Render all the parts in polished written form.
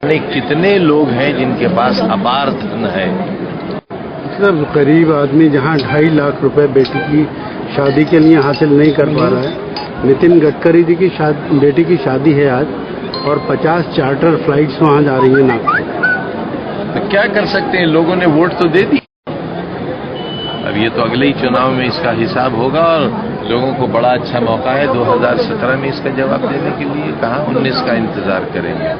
कितने लोग हैं जिनके पास अपार धन है? मतलब गरीब आदमी जहां 2.5 लाख रुपए बेटी की शादी के लिए हासिल नहीं कर पा रहा है। नितिन गडकरी जी की बेटी की शादी है आज और 50 चार्टर फ्लाइट्स वहां जा रही है नागपुर। तो क्या कर सकते हैं, लोगों ने वोट तो दे दी। अब ये तो अगले ही चुनाव में इसका हिसाब होगा और लोगों को बड़ा अच्छा मौका है 2017 में इसका जवाब देने के लिए। कहां 19 का इंतजार करेंगे।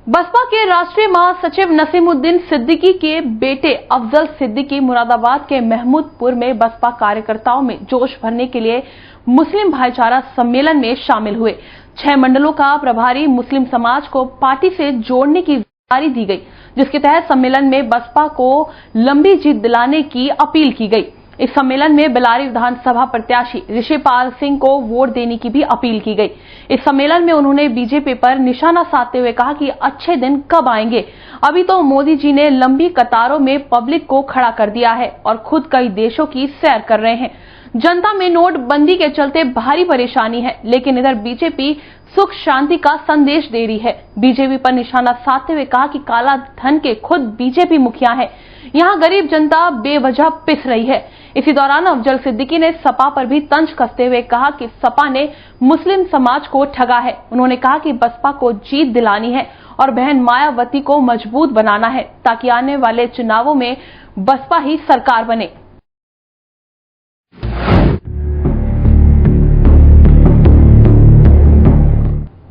बसपा के राष्ट्रीय महासचिव नसीमुद्दीन सिद्दीकी के बेटे अफजल सिद्दीकी मुरादाबाद के महमूदपुर में बसपा कार्यकर्ताओं में जोश भरने के लिए मुस्लिम भाईचारा सम्मेलन में शामिल हुए। 6 मंडलों का प्रभारी मुस्लिम समाज को पार्टी से जोड़ने की जिम्मेदारी दी गई, जिसके तहत सम्मेलन में बसपा को लंबी जीत दिलाने की अपील की गई। इस सम्मेलन में बेलारी विधानसभा प्रत्याशी ऋषिपाल सिंह को वोट देने की भी अपील की गई। इस सम्मेलन में उन्होंने बीजेपी पर निशाना साधते हुए कहा कि अच्छे दिन कब आएंगे, अभी तो मोदी जी ने लंबी कतारों में पब्लिक को खड़ा कर दिया है और खुद कई देशों की सैर कर रहे हैं। जनता में नोटबंदी के चलते भारी परेशानी है, लेकिन इधर बीजेपी सुख शांति का संदेश दे रही है। बीजेपी पर निशाना साधते हुए कहा कि काला धन के खुद बीजेपी मुखिया है, यहाँ गरीब जनता बेवजह पिस रही है। इसी दौरान अफजल सिद्दीकी ने सपा पर भी तंज कसते हुए कहा कि सपा ने मुस्लिम समाज को ठगा है। उन्होंने कहा कि बसपा को जीत दिलानी है और बहन मायावती को मजबूत बनाना है ताकि आने वाले चुनावों में बसपा ही सरकार बने।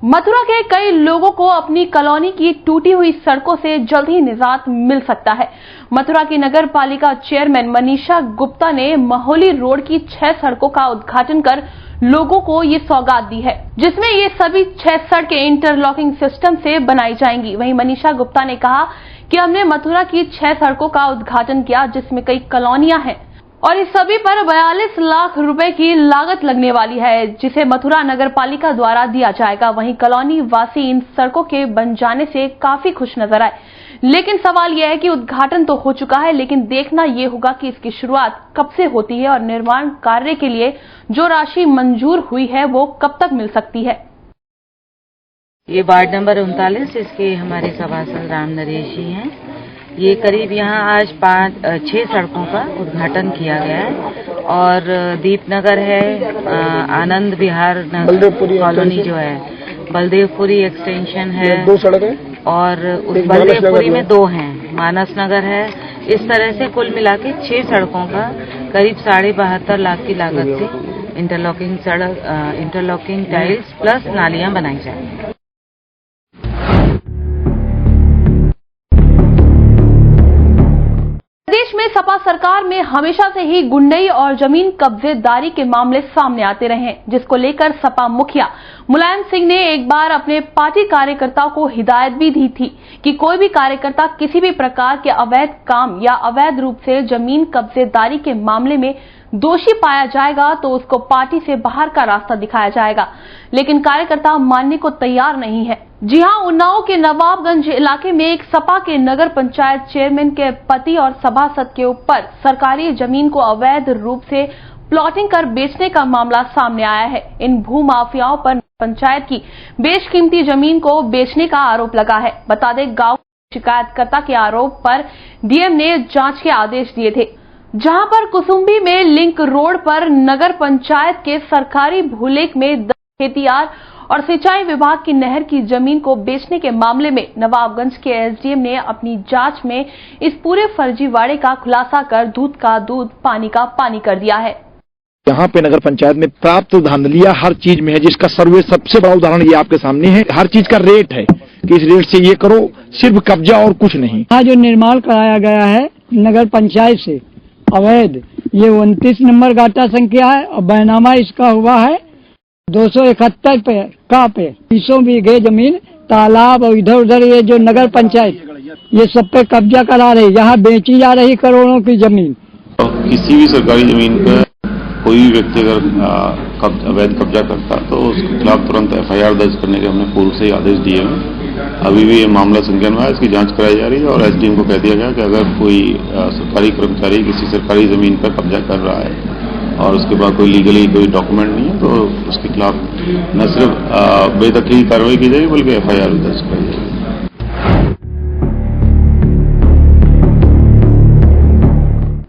मथुरा के कई लोगों को अपनी कॉलोनी की टूटी हुई सड़कों से जल्द ही निजात मिल सकता है। मथुरा की नगर पालिका चेयरमैन मनीषा गुप्ता ने महोली रोड की 6 सड़कों का उद्घाटन कर लोगों को ये सौगात दी है, जिसमें ये सभी 6 सड़कें इंटरलॉकिंग सिस्टम से बनाई जाएंगी। वहीं मनीषा गुप्ता ने कहा कि हमने मथुरा की 6 सड़कों का उद्घाटन किया, जिसमें कई कॉलोनियां हैं और इस सभी पर 42 लाख रुपए की लागत लगने वाली है, जिसे मथुरा नगर पालिका द्वारा दिया जाएगा। वहीं कॉलोनी वासी इन सड़कों के बन जाने से काफी खुश नजर आए, लेकिन सवाल यह है कि उद्घाटन तो हो चुका है, लेकिन देखना यह होगा कि इसकी शुरुआत कब से होती है और निर्माण कार्य के लिए जो राशि मंजूर हुई है वो कब तक मिल सकती है। ये वार्ड नंबर 39, इसके हमारे सभासद राम नरेश जी हैं। ये करीब यहाँ आज 6 सड़कों का उद्घाटन किया गया है और दीपनगर है, आनंद विहार कॉलोनी जो है, बलदेवपुरी एक्सटेंशन है, 2 सड़क है और उस बलदेवपुरी में 2 हैं, मानस नगर है। इस तरह से कुल मिला के 6 सड़कों का करीब 72.5 लाख की लागत से इंटरलॉकिंग टाइल्स प्लस नालियां बनाई जाएंगी। प्रदेश में सपा सरकार में हमेशा से ही गुंडई और जमीन कब्जेदारी के मामले सामने आते रहे हैं, जिसको लेकर सपा मुखिया मुलायम सिंह ने एक बार अपने पार्टी कार्यकर्ताओं को हिदायत भी दी थी कि कोई भी कार्यकर्ता किसी भी प्रकार के अवैध काम या अवैध रूप से जमीन कब्जेदारी के मामले में दोषी पाया जाएगा तो उसको पार्टी से बाहर का रास्ता दिखाया जाएगा, लेकिन कार्यकर्ता मानने को तैयार नहीं है। जी हां, उन्नाव के नवाबगंज इलाके में एक सपा के नगर पंचायत चेयरमैन के पति और सभासद के ऊपर सरकारी जमीन को अवैध रूप से प्लॉटिंग कर बेचने का मामला सामने आया है। इन भू माफियाओं पर पंचायत की बेशकीमती जमीन को बेचने का आरोप लगा है। बता दें, गांव शिकायतकर्ता के आरोप पर डीएम ने जांच के आदेश दिए थे, जहां पर कुसुम्बी में लिंक रोड पर नगर पंचायत के सरकारी भूलेख में खेतियार और सिंचाई विभाग की नहर की जमीन को बेचने के मामले में नवाबगंज के एसडीएम ने अपनी जांच में इस पूरे फर्जीवाड़े का खुलासा कर दूध का दूध पानी का पानी कर दिया है। यहाँ पे नगर पंचायत में प्राप्त धांधलियां हर चीज में है, जिसका सर्वे सबसे बड़ा उदाहरण ये आपके सामने है। हर चीज का रेट है कि इस रेट से ये करो, सिर्फ कब्जा और कुछ नहीं। यहाँ जो निर्माण कराया गया है नगर पंचायत से अवैध, ये 29 नंबर गाटा संख्या है और बैनामा इसका हुआ है 271 पे 20 बीघे जमीन, तालाब और इधर उधर ये जो नगर पंचायत ये सब पे कब्जा करा रही, यहाँ बेची जा रही करोड़ों की जमीन। किसी भी सरकारी जमीन पर कोई भी व्यक्ति अगर अवैध कब्जा करता तो उसके खिलाफ तुरंत एफआईआर दर्ज करने के हमने पूर्व से ही आदेश दिए हैं। अभी भी ये मामला संज्ञान में है, इसकी जांच कराई जा रही है और एसडीएम को कह दिया गया कि अगर कोई सरकारी कर्मचारी किसी सरकारी जमीन पर कब्जा कर रहा है और उसके बाद कोई लीगली कोई डॉक्यूमेंट नहीं है तो खिलाफ न सिर्फ बेदखली कार्रवाई की जाएगी बल्कि FIR दर्ज कराई जाएगी।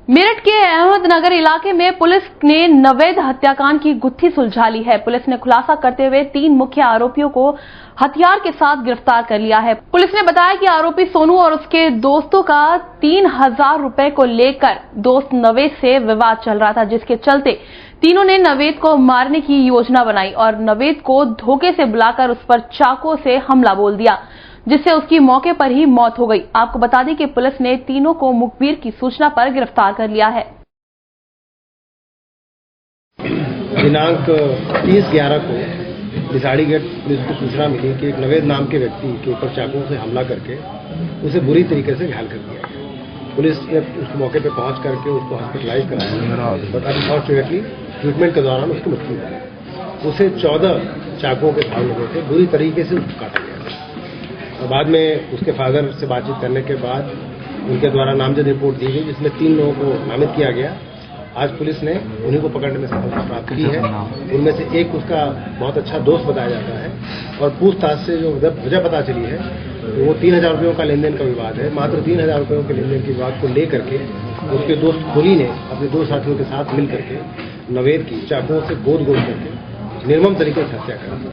मेरठ के अहमदनगर इलाके में पुलिस ने नवेद हत्याकांड की गुत्थी सुलझा ली है। पुलिस ने खुलासा करते हुए 3 मुख्य आरोपियों को हथियार के साथ गिरफ्तार कर लिया है। पुलिस ने बताया कि आरोपी सोनू और उसके दोस्तों का 3000 रुपए को लेकर दोस्त नवेद से विवाद चल रहा था, जिसके चलते तीनों ने नवेद को मारने की योजना बनाई और नवेद को धोखे से बुलाकर उस पर चाकू से हमला बोल दिया, जिससे उसकी मौके पर ही मौत हो गई। आपको बता दें कि पुलिस ने तीनों को मुखबिर की सूचना पर गिरफ्तार कर लिया है। दिनांक 30/11 को बिसाड़ी गेट पुलिस को सूचना मिली कि एक नवेद नाम के व्यक्ति के ऊपर चाकू से हमला करके उसे बुरी तरीके से घायल कर दिया गया। पुलिस ने उस मौके पर पहुंच करके उसको हॉस्पिटलाइज कराया, बट अनफॉर्चुनेटली ट्रीटमेंट के दौरान उसकी मृत्यु हो गई। उसे 14 चाकुओं के घाव लगे थे, बुरी तरीके से उसको काटा गया। और बाद में उसके फादर से बातचीत करने के बाद उनके द्वारा नामजद रिपोर्ट दी गई, जिसमें 3 लोगों को नामित किया गया। आज पुलिस ने उन्हीं को पकड़ने में सफलता प्राप्त की है। उनमें से एक उसका बहुत अच्छा दोस्त बताया जाता है और पूछताछ से जो वजह पता चली है तो वो 3000 रुपयों का लेन देन का विवाद है। मात्र 3000 रुपयों के लेन देन के विवाद को लेकर के उसके दोस्त खोली ने अपने 2 साथियों के साथ मिल करके नवेद की चाकुओं से गोद करके निर्मम तरीके से हत्या कर दी।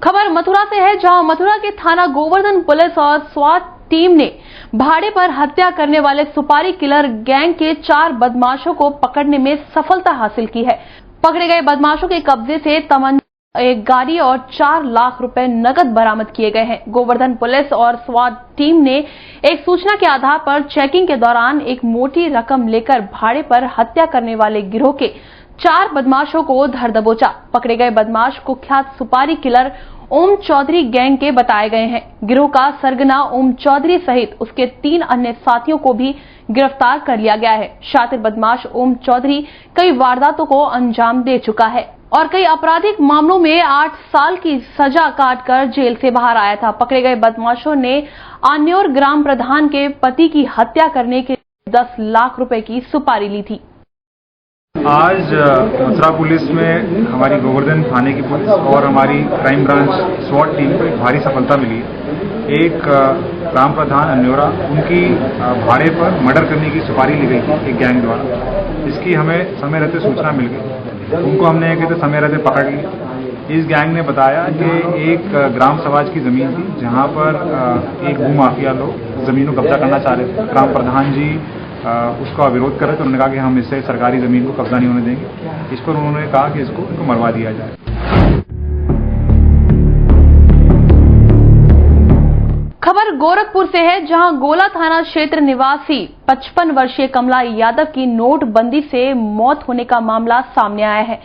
खबर मथुरा से है, जहां मथुरा के थाना गोवर्धन पुलिस और स्वाट टीम ने भाड़े पर हत्या करने वाले सुपारी किलर गैंग के 4 बदमाशों को पकड़ने में सफलता हासिल की है। पकड़े गए बदमाशों के कब्जे से तमंचा, एक गाड़ी और 4 लाख रुपए नकद बरामद किए गए हैं। गोवर्धन पुलिस और स्वाट टीम ने एक सूचना के आधार पर चेकिंग के दौरान एक मोटी रकम लेकर भाड़े पर हत्या करने वाले गिरोह के 4 बदमाशों को धर दबोचा। पकड़े गए बदमाश कुख्यात सुपारी किलर ओम चौधरी गैंग के बताए गए हैं। गिरोह का सरगना ओम चौधरी सहित उसके 3 अन्य साथियों को भी गिरफ्तार कर लिया गया है। शातिर बदमाश ओम चौधरी कई वारदातों को अंजाम दे चुका है और कई आपराधिक मामलों में 8 साल की सजा काटकर जेल से बाहर आया था। पकड़े गए बदमाशों ने आन्योर ग्राम प्रधान के पति की हत्या करने के 10 लाख रुपए की सुपारी ली थी। आज मथुरा पुलिस में हमारी गोवर्धन थाने की पुलिस और हमारी क्राइम ब्रांच स्वाट टीम को एक भारी सफलता मिली है। एक ग्राम प्रधान अन्योरा, उनकी भाड़े पर मर्डर करने की सुपारी ली गई थी एक गैंग द्वारा। इसकी हमें समय रहते सूचना मिल गई, उनको हमने कहते समय रहते पकड़ लिया। इस गैंग ने बताया कि एक ग्राम समाज की जमीन थी जहां पर एक भूमाफिया लोग जमीन को कब्जा करना चाह रहे थे। ग्राम प्रधान जी उसका विरोध कर रहे थे। उन्होंने कहा कि हम इससे सरकारी जमीन को कब्जा नहीं होने देंगे। इस पर उन्होंने कहा कि इनको मरवा दिया जाए। खबर गोरखपुर से है, जहां गोला थाना क्षेत्र निवासी 55 वर्षीय कमला यादव की नोटबंदी से मौत होने का मामला सामने आया है।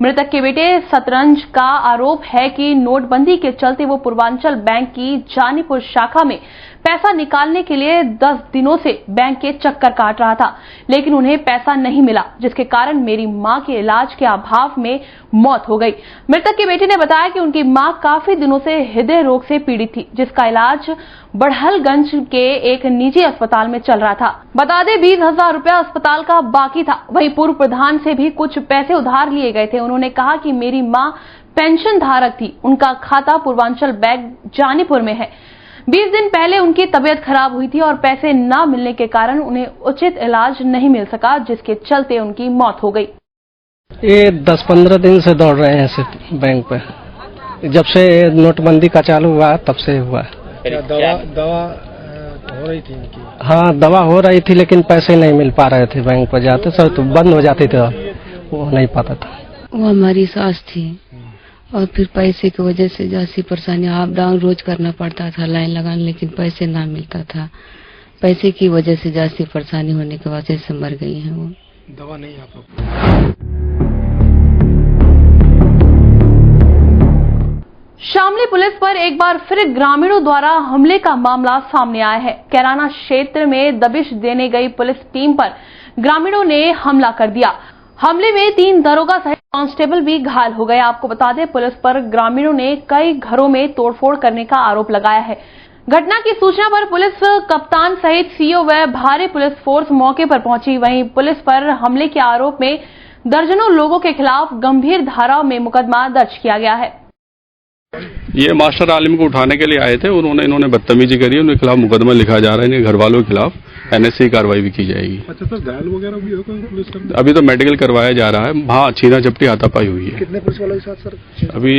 मृतक के बेटे शतरंज का आरोप है कि नोटबंदी के चलते वो पूर्वांचल बैंक की जानीपुर शाखा में पैसा निकालने के लिए 10 दिनों से बैंक के चक्कर काट रहा था, लेकिन उन्हें पैसा नहीं मिला, जिसके कारण मेरी मां के इलाज के अभाव में मौत हो गई। मृतक के बेटे ने बताया कि उनकी मां काफी दिनों से हृदय रोग से पीड़ित थी, जिसका इलाज बढ़लगंज के एक निजी अस्पताल में चल रहा था। बता दें 20,000 रुपया अस्पताल का बाकी था। वहीं पूर्व प्रधान से भी कुछ पैसे उधार लिए गए थे। उन्होंने कहा कि मेरी मां पेंशन धारक थी, उनका खाता पूर्वांचल बैंक जानीपुर में है। 20 दिन पहले उनकी तबीयत खराब हुई थी और पैसे न मिलने के कारण उन्हें उचित इलाज नहीं मिल सका, जिसके चलते उनकी मौत हो गई। ये 10-15 दिन से दौड़ रहे हैं सिर्फ बैंक पे। जब से नोटबंदी का चालू हुआ तब से हुआ। दवा हो रही थी इनकी? हाँ, दवा हो रही थी, लेकिन पैसे नहीं मिल पा रहे थे। बैंक पर जाते सर तो बंद हो जाते थे, वो नहीं पाता था। वो हमारी सास थी और फिर पैसे की वजह से जैसी परेशानी अप डाउन रोज करना पड़ता था, लाइन लगाने, लेकिन पैसे ना मिलता था। पैसे की वजह से जैसी परेशानी होने की वजह से मर गई है वो। दवा नहीं आप शामली पुलिस पर एक बार फिर ग्रामीणों द्वारा हमले का मामला सामने आया है। कैराना क्षेत्र में दबिश देने गई पुलिस टीम पर ग्रामीणों ने हमला कर दिया। हमले में 3 दरोगा सहित कांस्टेबल भी घायल हो गए। आपको बता दें, पुलिस पर ग्रामीणों ने कई घरों में तोड़फोड़ करने का आरोप लगाया है। घटना की सूचना पर पुलिस कप्तान सहित सीओ व भारी पुलिस फोर्स मौके पर पहुंची। वहीं पुलिस पर हमले के आरोप में दर्जनों लोगों के खिलाफ गंभीर धाराओं में मुकदमा दर्ज किया गया है। ये मास्टर आलिम को उठाने के लिए आए थे, इन्होंने बदतमीजी करी, उनके खिलाफ मुकदमा लिखा जा रहा है, इनके घर वालों के खिलाफ एनएसए कार्रवाई भी की जाएगी। अच्छा सर, घायल वगैरह भी हो पुलिस कर्मी? अभी तो मेडिकल करवाया जा रहा है। हाँ, छीना झपटी हाथापाई हुई है। कितने पुलिस वालों के साथ सर? अभी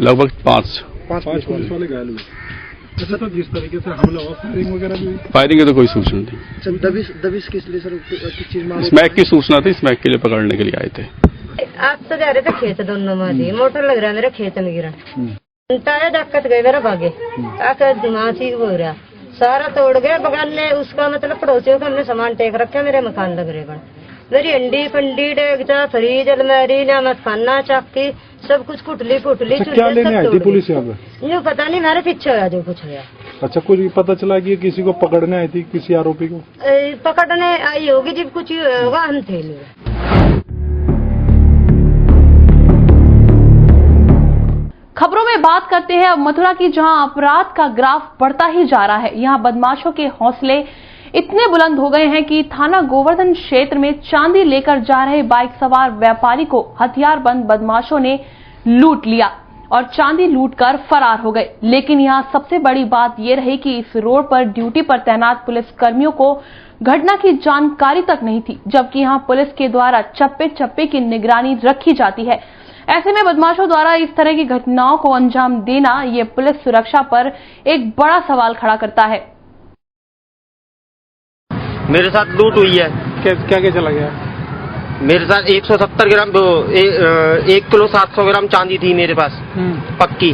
लगभग पांच पुलिस वाले घायल हुए। अच्छा, तो जिस तरीके से हमला हुआ, फायरिंग वगैरह भी? फायरिंग की तो कोई सूचना नहीं। अच्छा, दबिश किस लिए सर? किस चीज में? स्मैक की सूचना थी, स्मैक के लिए पकड़ने के लिए आए थे। आप तो जा रहे थे खेत, दोनों मादी मोटर लग रहा है मेरे खेत में गिरा, टायर डक्कत गए मेरा भागे, आकर दिमाग ठीक हो रहा, सारा तोड़ गया। बगल में उसका मतलब पड़ोसियों का हमने सामान टेक रखा, मेरे मकान लग रहे बन, मेरी अंडी फंडी डेगता, फ्रीज, अलमारी, नमक खाना, चाकी, सब कुछ कुटली फुटली। क्या लेने आई थी पुलिस यहाँ पे? यूँ पता नहीं, मेरे पीछे आया जो कुछ है। अच्छा, कुछ पता चला कि किसी को पकड़ने आई थी, किसी आरोपी को पकड़ने आई होगी, जब कुछ होगा हम थे नहीं। खबरों में बात करते हैं अब मथुरा की, जहां अपराध का ग्राफ बढ़ता ही जा रहा है। यहां बदमाशों के हौसले इतने बुलंद हो गए हैं कि थाना गोवर्धन क्षेत्र में चांदी लेकर जा रहे बाइक सवार व्यापारी को हथियारबंद बदमाशों ने लूट लिया और चांदी लूटकर फरार हो गए। लेकिन यहां सबसे बड़ी बात यह रही कि इस रोड पर ड्यूटी पर तैनात पुलिस कर्मियों को घटना की जानकारी तक नहीं थी, जबकि यहां पुलिस के द्वारा चप्पे चप्पे की निगरानी रखी जाती है। ऐसे में बदमाशों द्वारा इस तरह की घटनाओं को अंजाम देना ये पुलिस सुरक्षा पर एक बड़ा सवाल खड़ा करता है। मेरे साथ लूट हुई है। क्या क्या चला गया? मेरे साथ 170 ग्राम 1 किलो 700 ग्राम चांदी थी मेरे पास पक्की,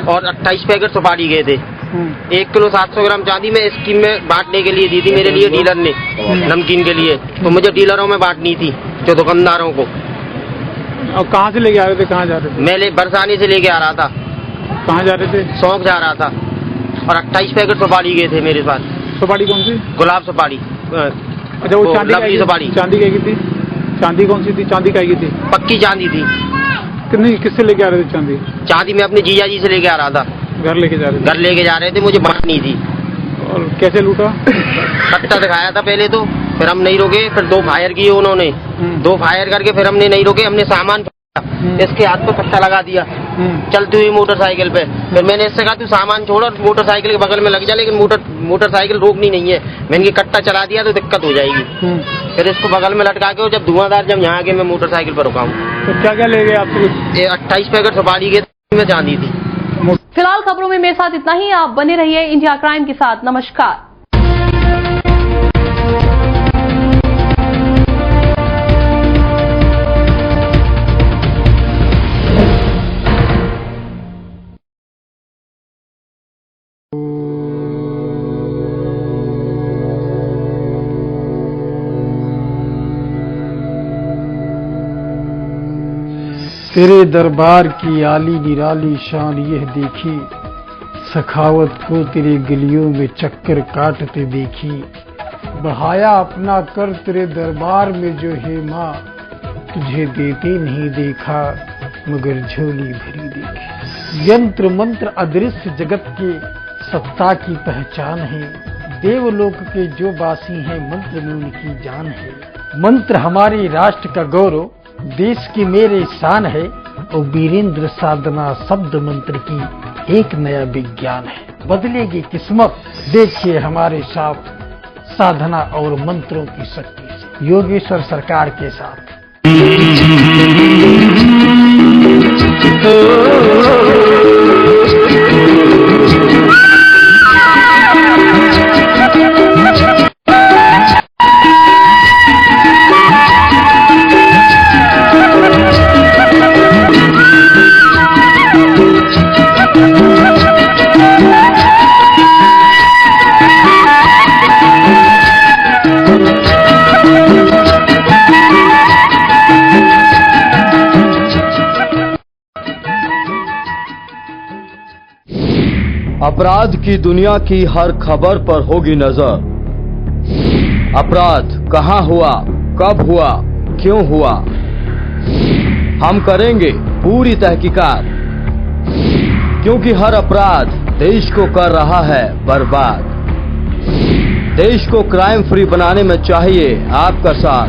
और 28 पैकेट सुपारी गए थे। 1 किलो 700 ग्राम चांदी मैं स्कीम में बांटने के लिए दी थी मेरे लिए डीलर ने, नमकीन के लिए। तो मुझे डीलरों में बांटनी थी, जो दुकानदारों को। और कहाँ से लेके आ रहे थे? कहाँ जा रहे थे? मैं बरसाने से लेके आ रहा था। कहाँ जा रहे थे? शौक जा रहा था। और 28 पैकेट सुपारी गए थे मेरे पास। सुपारी कौन सी? गुलाब सुपारी। अच्छा, वो चांदी सुपारी। चांदी क्या की थी? चांदी कौन सी थी? चांदी क्या की थी? पक्की चांदी थी। किससे लेके आ रहे थे चांदी? चांदी मैं अपने जीजा जी से लेके आ रहा था। घर लेके जा रहे थे? मुझे बांटनी थी। और कैसे लूटा? कट्टा दिखाया था पहले तो, फिर हम नहीं रोके, फिर 2 फायर किए उन्होंने, 2 फायर करके फिर हमने नहीं रोके, हमने सामान इसके हाथ पे कट्टा लगा दिया चलती हुई मोटरसाइकिल पे। फिर मैंने इससे कहा तू सामान छोड़ और मोटरसाइकिल के बगल में लग जा, लेकिन मोटरसाइकिल रोकनी नहीं है। मैंने कट्टा चला दिया तो दिक्कत हो जाएगी। फिर इसको बगल में लटका के जब धुआंधार जब यहाँ आके मैं मोटरसाइकिल पर रुका हूँ। तो क्या क्या ले गए आपसे? 28 पैकेट सुपारी के में चांदी थी। फिलहाल खबरों में मेरे साथ इतना ही। आप बने रहिए इंडिया क्राइम के साथ। नमस्कार। तेरे दरबार की आली निराली शान यह देखी, सखावत को तेरे गलियों में चक्कर काटते देखी। बहाया अपना कर तेरे दरबार में जो है माँ, तुझे देते नहीं देखा मगर झोली भरी देखी। यंत्र मंत्र अदृश्य जगत के सत्ता की पहचान है, देवलोक के जो बासी हैं मंत्र में उनकी जान है। मंत्र हमारे राष्ट्र का गौरव, देश की मेरे शान है, और वीरेंद्र साधना शब्द मंत्र की एक नया विज्ञान है। बदलेगी किस्मत देखिए हमारे साथ साधना और मंत्रों की शक्ति से। योगेश्वर सरकार के साथ। अपराध की दुनिया की हर खबर पर होगी नजर। अपराध कहां हुआ, कब हुआ, क्यों हुआ, हम करेंगे पूरी तहकीकात, क्योंकि हर अपराध देश को कर रहा है बर्बाद। देश को क्राइम फ्री बनाने में चाहिए आपका साथ।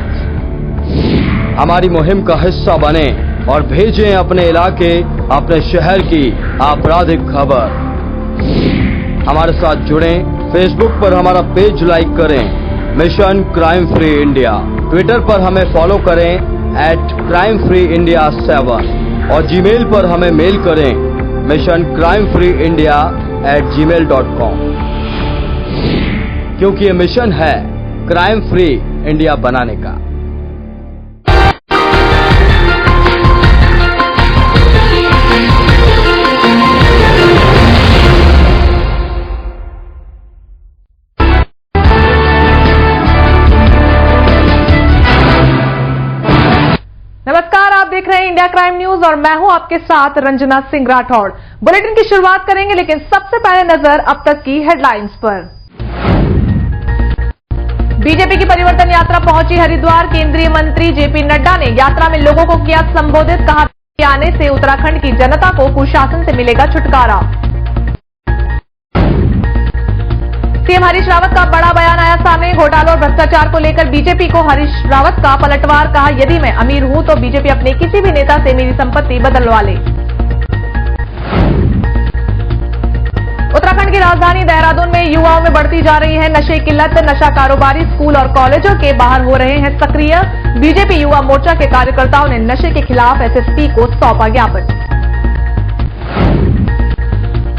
हमारी मुहिम का हिस्सा बने और भेजें अपने इलाके, अपने शहर की आपराधिक खबर। हमारे साथ जुड़ें, फेसबुक पर हमारा पेज लाइक करें, mission crime free India. Twitter पर हमें फॉलो करें @crimefreeindia7 और जीमेल पर हमें मेल करें missioncrimefreeindia@gmail.com, क्योंकि ये मिशन है क्राइम फ्री इंडिया बनाने का। नमस्कार, आप देख रहे हैं इंडिया क्राइम न्यूज और मैं हूं आपके साथ रंजना सिंह राठौड़। बुलेटिन की शुरुआत करेंगे, लेकिन सबसे पहले नजर अब तक की हेडलाइंस पर। बीजेपी की परिवर्तन यात्रा पहुंची हरिद्वार। केंद्रीय मंत्री जेपी नड्डा ने यात्रा में लोगों को किया संबोधित। कहा कि आने से उत्तराखंड की जनता को कुशासन से मिलेगा छुटकारा। सीएम हरीश रावत का बड़ा बयान आया सामने। घोटालों और भ्रष्टाचार को लेकर बीजेपी को हरीश रावत का पलटवार। कहा, यदि मैं अमीर हूं तो बीजेपी अपने किसी भी नेता से मेरी संपत्ति बदलवा ले। उत्तराखंड की राजधानी देहरादून में युवाओं में बढ़ती जा रही है नशे की लत। नशा कारोबारी स्कूल और कॉलेजों के बाहर हो रहे हैं सक्रिय। बीजेपी युवा मोर्चा के कार्यकर्ताओं ने नशे के खिलाफ एसएसपी को सौंपा ज्ञापन।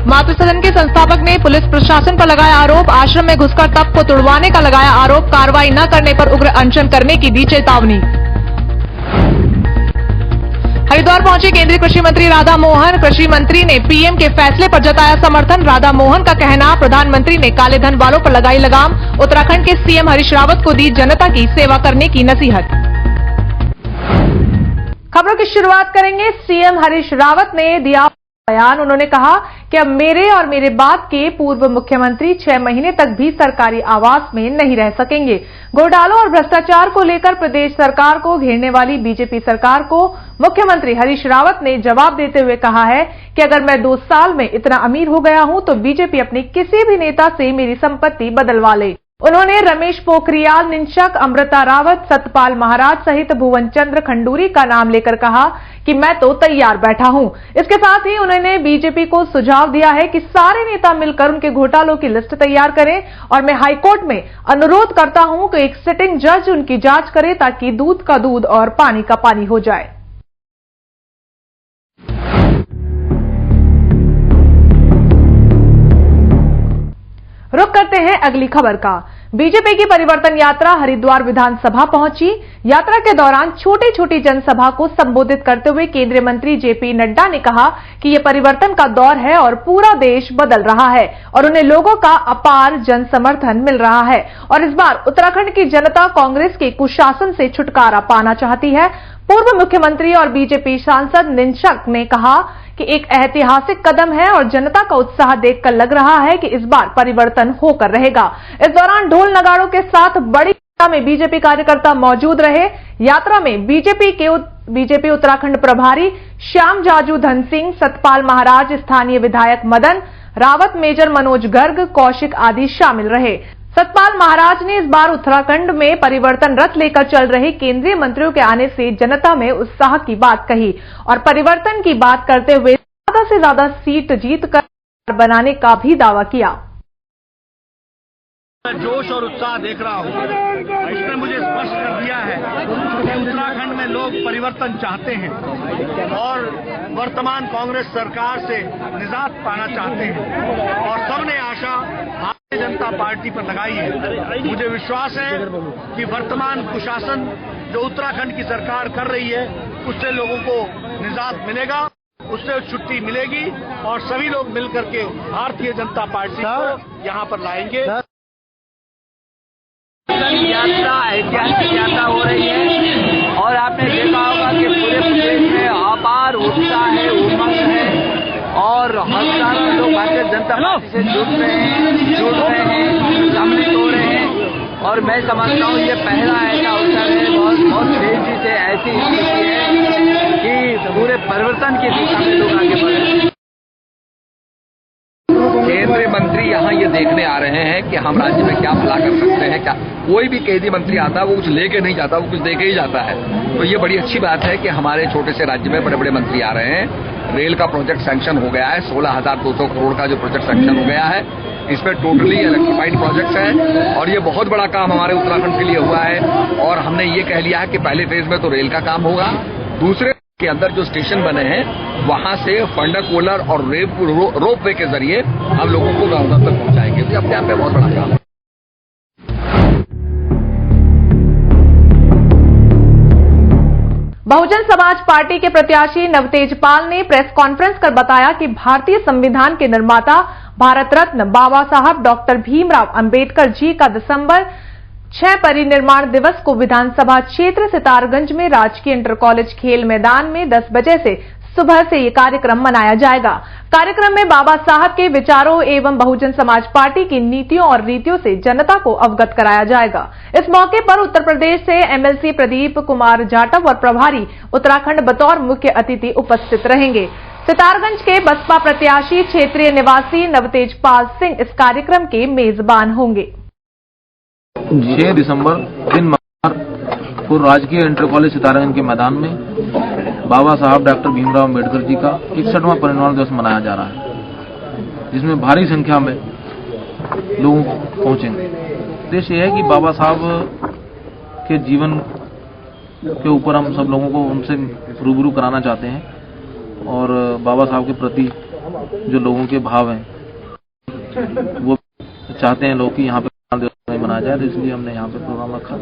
मातृ सदन के संस्थापक ने पुलिस प्रशासन पर लगाया आरोप। आश्रम में घुसकर तप को तुड़वाने का लगाया आरोप। कार्रवाई न करने पर उग्र अनशन करने की दी चेतावनी। हरिद्वार पहुंचे केंद्रीय कृषि मंत्री राधा मोहन। कृषि मंत्री ने पीएम के फैसले पर जताया समर्थन। राधा मोहन का कहना, प्रधानमंत्री ने काले धन वालों पर लगाई लगाम। उत्तराखंड के सीएम हरीश रावत को दी जनता की सेवा करने की नसीहत। खबरों की शुरुआत करेंगे। सीएम हरीश रावत ने दिया बयान। उन्होंने कहा कि अब मेरे और मेरे बाद के पूर्व मुख्यमंत्री 6 महीने तक भी सरकारी आवास में नहीं रह सकेंगे। घोटालों और भ्रष्टाचार को लेकर प्रदेश सरकार को घेरने वाली बीजेपी सरकार को मुख्यमंत्री हरीश रावत ने जवाब देते हुए कहा है कि अगर मैं 2 साल में इतना अमीर हो गया हूं तो बीजेपी अपने किसी भी नेता से मेरी संपत्ति बदलवा ले। उन्होंने रमेश पोखरियाल निशंक, अमृता रावत, सतपाल महाराज सहित भुवन चंद्र खंडूरी का नाम लेकर कहा कि मैं तो तैयार बैठा हूं। इसके साथ ही उन्होंने बीजेपी को सुझाव दिया है कि सारे नेता मिलकर उनके घोटालों की लिस्ट तैयार करें और मैं हाईकोर्ट में अनुरोध करता हूं कि एक सिटिंग जज उनकी जांच करे ताकि दूध का दूध और पानी का पानी हो जाए। रुक करते हैं अगली खबर का। बीजेपी की परिवर्तन यात्रा हरिद्वार विधानसभा पहुंची। यात्रा के दौरान छोटी छोटी जनसभा को संबोधित करते हुए केंद्रीय मंत्री जेपी नड्डा ने कहा कि यह परिवर्तन का दौर है और पूरा देश बदल रहा है और उन्हें लोगों का अपार जन समर्थन मिल रहा है और इस बार उत्तराखंड की जनता कांग्रेस के कुशासन से छुटकारा पाना चाहती है। पूर्व मुख्यमंत्री और बीजेपी सांसद निशंक ने कहा कि एक ऐतिहासिक कदम है और जनता का उत्साह देखकर लग रहा है कि इस बार परिवर्तन होकर रहेगा। इस दौरान ढोल नगाड़ों के साथ बड़ी संख्या में बीजेपी कार्यकर्ता मौजूद रहे। यात्रा में बीजेपी उत्तराखंड प्रभारी श्याम जाजू धन सिंह, सतपाल महाराज, स्थानीय विधायक मदन रावत, मेजर मनोज गर्ग, कौशिक आदि शामिल रहे। सतपाल महाराज ने इस बार उत्तराखंड में परिवर्तन रथ लेकर चल रहे केंद्रीय मंत्रियों के आने से जनता में उत्साह की बात कही और परिवर्तन की बात करते हुए ज्यादा से ज्यादा सीट जीतकर बनाने का भी दावा किया। जोश और उत्साह देख रहा हूं, इसने मुझे स्पष्ट कर दिया है कि उत्तराखंड में लोग परिवर्तन चाहते हैं और वर्तमान कांग्रेस सरकार से निजात पाना चाहते हैं और सबने आशा भारतीय जनता पार्टी पर लगाई है। मुझे विश्वास है कि वर्तमान कुशासन जो उत्तराखंड की सरकार कर रही है उससे लोगों को निजात मिलेगा, उससे छुट्टी मिलेगी और सभी लोग मिलकर के भारतीय जनता पार्टी को यहां पर लाएंगे। यात्रा ऐतिहासिक यात्रा हो रही है और आपने देखा होगा कि पूरे प्रदेश में अपार उत्साह है, उमंग है और हजारों लोग भारतीय जनता पार्टी से जुड़ रहे हैं, सम्मिलित हो रहे हैं और मैं समझता हूँ ये पहला ऐसा अवसर है, बहुत तेजी से ऐसी स्थिति है कि पूरे परिवर्तन की दिशा में लोग आगे बढ़ रहे हैं। देखने आ रहे हैं कि हम राज्य में क्या भला कर सकते हैं। क्या कोई भी केंद्रीय मंत्री आता है वो कुछ लेके नहीं जाता, वो कुछ देके ही जाता है। तो ये बड़ी अच्छी बात है कि हमारे छोटे से राज्य में बड़े बड़े मंत्री आ रहे हैं। रेल का प्रोजेक्ट सैंक्शन हो गया है, 16,200 करोड़ का जो प्रोजेक्ट सैंक्शन हो गया है, इसमें टोटली इलेक्ट्रिफाइड प्रोजेक्ट है और ये बहुत बड़ा काम हमारे उत्तराखंड के लिए हुआ है। और हमने ये कह लिया है कि पहले फेज में तो रेल का काम होगा, दूसरे के अंदर जो स्टेशन बने हैं वहां से फंडाकोलर और रोप वे के जरिए हम लोगों को गांव तक पहुंचाएंगे। तो अपने आप में बहुत बड़ा काम है। बहुजन समाज पार्टी के प्रत्याशी नवतेज पाल ने प्रेस कॉन्फ्रेंस कर बताया कि भारतीय संविधान के निर्माता भारत रत्न बाबा साहब डॉक्टर भीमराव अंबेडकर जी का दिसंबर 6 परिनिर्माण दिवस को विधानसभा क्षेत्र सितारगंज में राजकीय इंटर कॉलेज खेल मैदान में 10 बजे से सुबह से ये कार्यक्रम मनाया जाएगा। कार्यक्रम में बाबा साहब के विचारों एवं बहुजन समाज पार्टी की नीतियों और रीतियों से जनता को अवगत कराया जाएगा। इस मौके पर उत्तर प्रदेश से एमएलसी प्रदीप कुमार जाटव और प्रभारी उत्तराखंड बतौर मुख्य अतिथि उपस्थित रहेंगे। सितारगंज के बसपा प्रत्याशी क्षेत्रीय निवासी नवतेज पाल सिंह इस कार्यक्रम के मेजबान होंगे। 6 दिसंबर दिन को राजकीय इंटर कॉलेज सितारगंज के मैदान में बाबा साहब डॉक्टर भीमराव अम्बेडकर जी का 61वां परिनिर्वाण दिवस मनाया जा रहा है, जिसमें भारी संख्या में लोग पहुंचेंगे। उद्देश्य यह है कि बाबा साहब के जीवन के ऊपर हम सब लोगों को उनसे रूबरू कराना चाहते हैं और बाबा साहब के प्रति जो लोगों के भाव हैं वो चाहते हैं लोग कि यहाँ पे मनाया जाए, तो इसलिए हमने यहाँ पे प्रोग्राम रखा।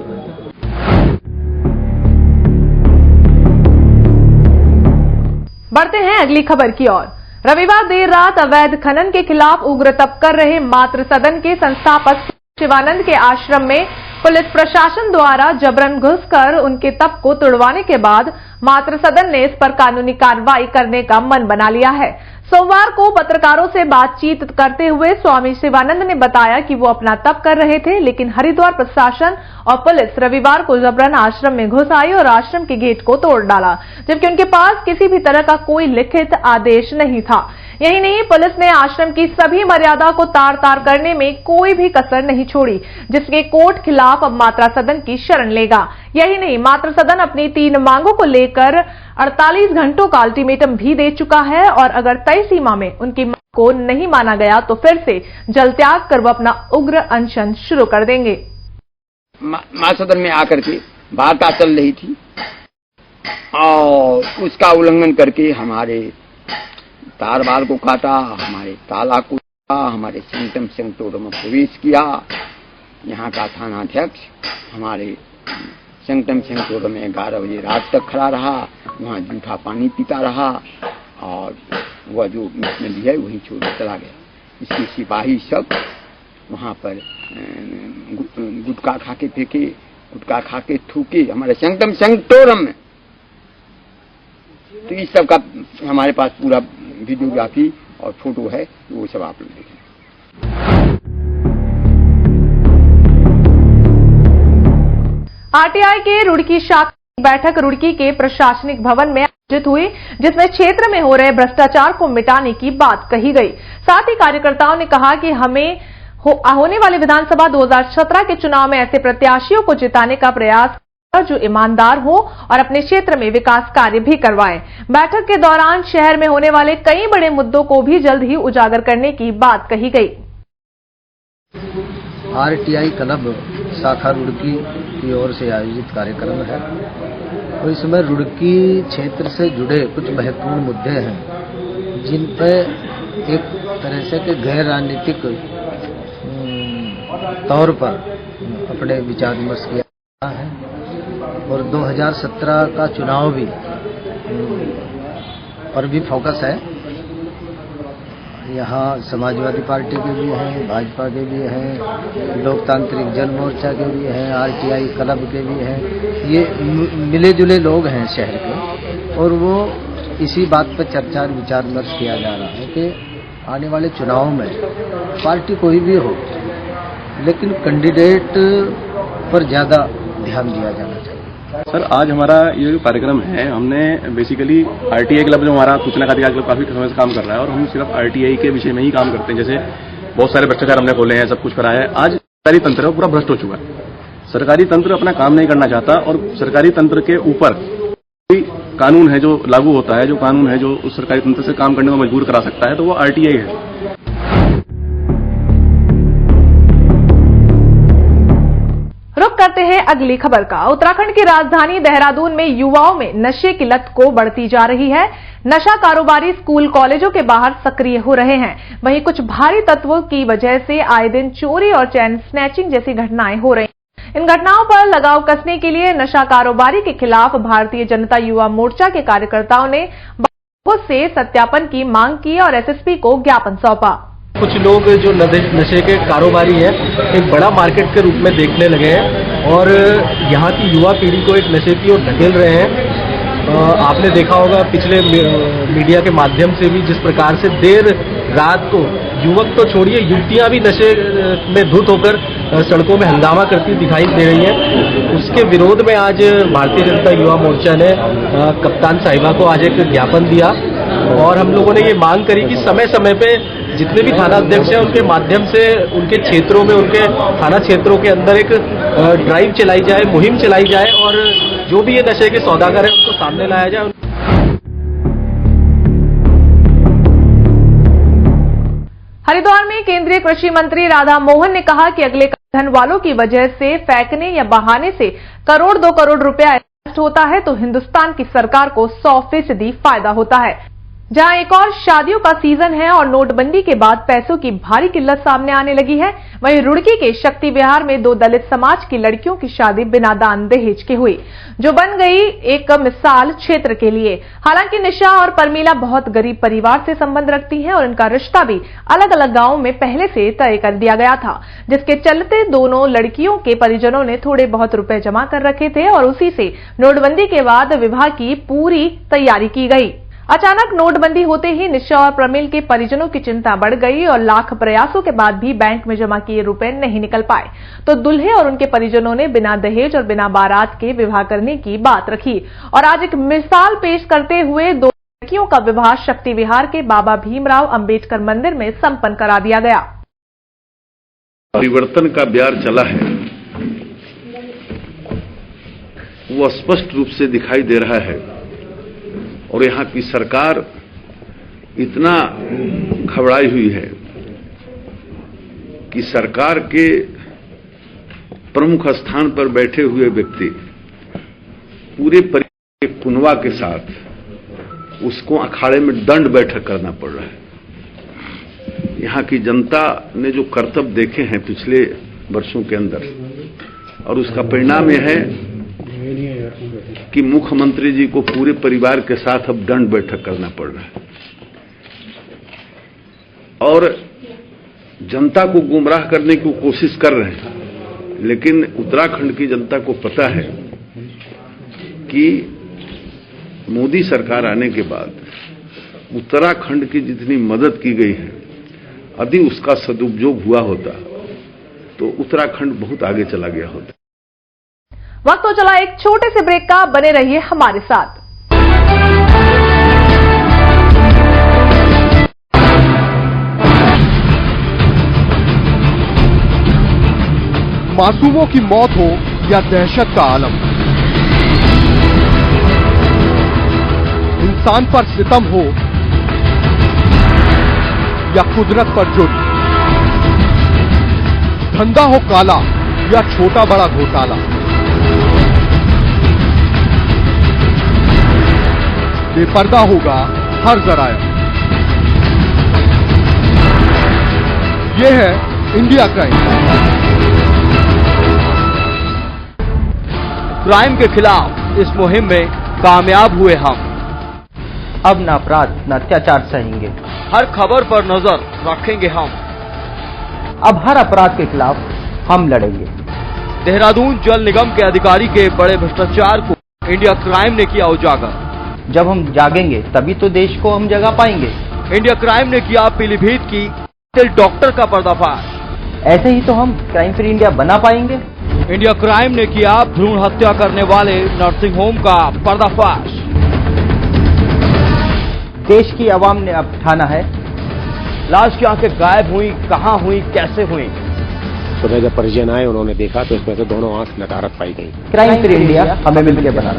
बढ़ते हैं अगली खबर की ओर। रविवार देर रात अवैध खनन के खिलाफ उग्र तप कर रहे मातृ सदन के संस्थापक शिवानंद के आश्रम में पुलिस प्रशासन द्वारा जबरन घुसकर उनके तप को तोड़वाने के बाद मातृ सदन ने इस पर कानूनी कार्रवाई करने का मन बना लिया है। सोमवार को पत्रकारों से बातचीत करते हुए स्वामी शिवानंद ने बताया कि वो अपना तप कर रहे थे, लेकिन हरिद्वार प्रशासन और पुलिस रविवार को जबरन आश्रम में घुस आई और आश्रम के गेट को तोड़ डाला, जबकि उनके पास किसी भी तरह का कोई लिखित आदेश नहीं था। यही नहीं, पुलिस ने आश्रम की सभी मर्यादा को तार तार करने में कोई भी कसर नहीं छोड़ी, जिसके कोर्ट खिलाफ अब मातृ सदन की शरण लेगा। यही नहीं, मातृ सदन अपनी 3 मांगों को लेकर 48 घंटों का अल्टीमेटम भी दे चुका है और अगर तय सीमा में उनकी मांग को नहीं माना गया तो फिर से जल त्याग कर वो अपना उग्र अनशन शुरू कर देंगे। मातृ सदन में आकर के वार्ता चल रही थी और उसका उल्लंघन करके हमारे तार बार को काटा, हमारे ताला को काटा, हमारे सेंटम सेंटोर में प्रवेश किया। यहाँ का थानाध्यक्ष हमारे सेंटम सेंटोर में 11 बजे रात तक खड़ा रहा, वहाँ जूठा पानी पीता रहा और वह जो नदी है वही छोड़ चला गया। इसके सिपाही सब वहाँ पर गुटखा खा के फेंके, गुटखा खा के थूके हमारे सेंटम सेंटोरम में। तो इस सब का हमारे पास पूरा वीडियोग्राफी और फोटो है, वो सब आप लोग देखें। आरटीआई के रुड़की शाखा की बैठक रुड़की के प्रशासनिक भवन में आयोजित हुई, जिसमें क्षेत्र में हो रहे भ्रष्टाचार को मिटाने की बात कही गई। साथ ही कार्यकर्ताओं ने कहा कि हमें होने वाले विधानसभा 2017 के चुनाव में ऐसे प्रत्याशियों को जिताने का प्रयास जो ईमानदार हो और अपने क्षेत्र में विकास कार्य भी करवाएं। बैठक के दौरान शहर में होने वाले कई बड़े मुद्दों को भी जल्द ही उजागर करने की बात कही गई। आरटीआई क्लब शाखा रुड़की की ओर से आयोजित कार्यक्रम है और इसमें रुड़की क्षेत्र से जुड़े कुछ महत्वपूर्ण मुद्दे हैं, जिन पर एक तरह से के गैर राजनीतिक तौर पर अपने विचार विमर्श किया है और 2017 का चुनाव भी पर भी फोकस है। यहाँ समाजवादी पार्टी के भी हैं, भाजपा के भी हैं, लोकतांत्रिक जन मोर्चा के भी हैं, आरटीआई क्लब के भी हैं। ये मिले जुले लोग हैं शहर के और वो इसी बात पर चर्चा विचार विमर्श किया जा रहा है कि आने वाले चुनाव में पार्टी कोई भी हो, लेकिन कैंडिडेट पर ज़्यादा ध्यान दिया जाना चाहिए। सर, आज हमारा ये जो कार्यक्रम है, हमने बेसिकली आरटीआई क्लब जो हमारा सूचना का अधिकार क्लब काफी समय से काम कर रहा है और हम सिर्फ आरटीआई के विषय में ही काम करते हैं। जैसे बहुत सारे भ्रष्टाचार हमने खोले हैं, सब कुछ कराया है। आज सरकारी तंत्र है पूरा भ्रष्ट हो चुका है। सरकारी तंत्र अपना काम नहीं करना चाहता और सरकारी तंत्र के ऊपर कोई कानून है जो लागू होता है, जो कानून है जो उस सरकारी तंत्र से काम करने में मजबूर करा सकता है, तो वो आरटीआई है। रुक करते हैं अगली खबर का। उत्तराखंड की राजधानी देहरादून में युवाओं में नशे की लत को बढ़ती जा रही है। नशा कारोबारी स्कूल कॉलेजों के बाहर सक्रिय हो रहे हैं। वहीं कुछ भारी तत्वों की वजह से आए दिन चोरी और चैन स्नैचिंग जैसी घटनाएं हो रही हैं। इन घटनाओं पर लगाव कसने के लिए नशा कारोबारी के खिलाफ भारतीय जनता युवा मोर्चा के कार्यकर्ताओं ने बैंकों से सत्यापन की मांग की और एसएसपी को ज्ञापन सौंपा। कुछ लोग जो नशे के कारोबारी हैं एक बड़ा मार्केट के रूप में देखने लगे हैं और यहाँ की युवा पीढ़ी को एक नशे की ओर धकेल रहे हैं। आपने देखा होगा पिछले मीडिया के माध्यम से भी जिस प्रकार से देर रात को युवक तो छोड़िए युवतियां भी नशे में धुत होकर सड़कों में हंगामा करती दिखाई दे रही हैं। उसके विरोध में आज भारतीय जनता युवा मोर्चा ने कप्तान साहिबा को आज एक ज्ञापन दिया और हम लोगों ने ये मांग करी कि समय समय पे जितने भी थाना अध्यक्ष हैं उनके माध्यम से उनके क्षेत्रों में, उनके थाना क्षेत्रों के अंदर एक ड्राइव चलाई जाए, मुहिम चलाई जाए और जो भी ये नशे के सौदागर हैं उनको सामने लाया जाए। हरिद्वार में केंद्रीय कृषि मंत्री राधा मोहन ने कहा कि अगले धन वालों की वजह से फेंकने या बहाने से करोड़ 2 करोड़ रुपया नष्ट होता है तो हिंदुस्तान की सरकार को 100% फायदा होता है। जहां एक और शादियों का सीजन है और नोटबंदी के बाद पैसों की भारी किल्लत सामने आने लगी है, वहीं रुड़की के शक्ति विहार में 2 दलित समाज की लड़कियों की शादी बिना दान दहेज के हुई, जो बन गई एक मिसाल क्षेत्र के लिए। हालांकि निशा और परमीला बहुत गरीब परिवार से संबंध रखती हैं और इनका रिश्ता भी अलग अलग गांवों में पहले से तय कर दिया गया था, जिसके चलते दोनों लड़कियों के परिजनों ने थोड़े बहुत रुपए जमा कर रखे थे और उसी से नोटबंदी के बाद विवाह की पूरी तैयारी की गई। अचानक नोटबंदी होते ही निशा और प्रमिल के परिजनों की चिंता बढ़ गई और लाख प्रयासों के बाद भी बैंक में जमा किए रुपए नहीं निकल पाए, तो दुल्हे और उनके परिजनों ने बिना दहेज और बिना बारात के विवाह करने की बात रखी और आज एक मिसाल पेश करते हुए 2 लड़कियों का विवाह शक्ति विहार के बाबा भीमराव अंबेडकर मंदिर में संपन्न करा दिया गया। परिवर्तन का ब्यार चला है, वो स्पष्ट रूप से दिखाई दे रहा है और यहाँ की सरकार इतना घबराई हुई है कि सरकार के प्रमुख स्थान पर बैठे हुए व्यक्ति पूरे परिवार के कुनवा के साथ उसको अखाड़े में दंड बैठक करना पड़ रहा है। यहाँ की जनता ने जो करतब देखे हैं पिछले वर्षों के अंदर और उसका परिणाम यह है कि मुख्यमंत्री जी को पूरे परिवार के साथ अब दंड बैठक करना पड़ रहा है और जनता को गुमराह करने की कोशिश कर रहे हैं। लेकिन उत्तराखंड की जनता को पता है कि मोदी सरकार आने के बाद उत्तराखंड की जितनी मदद की गई है, यदि उसका सदुपयोग हुआ होता तो उत्तराखंड बहुत आगे चला गया होता। वक्त तो चला एक छोटे से ब्रेक का, बने रहिए हमारे साथ। मासूमों की मौत हो या दहशत का आलम, इंसान पर सितम हो या कुदरत पर जुल्म, धंधा हो काला या छोटा बड़ा घोटाला, बेपर्दा होगा हर जराया। ये है इंडिया क्राइम। क्राइम के खिलाफ इस मुहिम में कामयाब हुए हम। अब न अपराध न अत्याचार सहेंगे, हर खबर पर नजर रखेंगे हम। अब हर अपराध के खिलाफ हम लड़ेंगे। देहरादून जल निगम के अधिकारी के बड़े भ्रष्टाचार को इंडिया क्राइम ने किया उजागर। जब हम जागेंगे तभी तो देश को हम जगा पाएंगे। इंडिया क्राइम ने किया पीलीभीत की डॉक्टर का पर्दाफाश। ऐसे ही तो हम क्राइम फ्री इंडिया बना पाएंगे। इंडिया क्राइम ने किया भ्रूण हत्या करने वाले नर्सिंग होम का पर्दाफाश। देश की आवाम ने अब ठाना है लाश की आंखें गायब हुई, कहां हुई, कैसे हुई? सुबह जब परिजन आए उन्होंने देखा तो इसमें से दोनों आंख नदारद पाई गई। क्राइम फ्री इंडिया हमें मिलकर बनाना।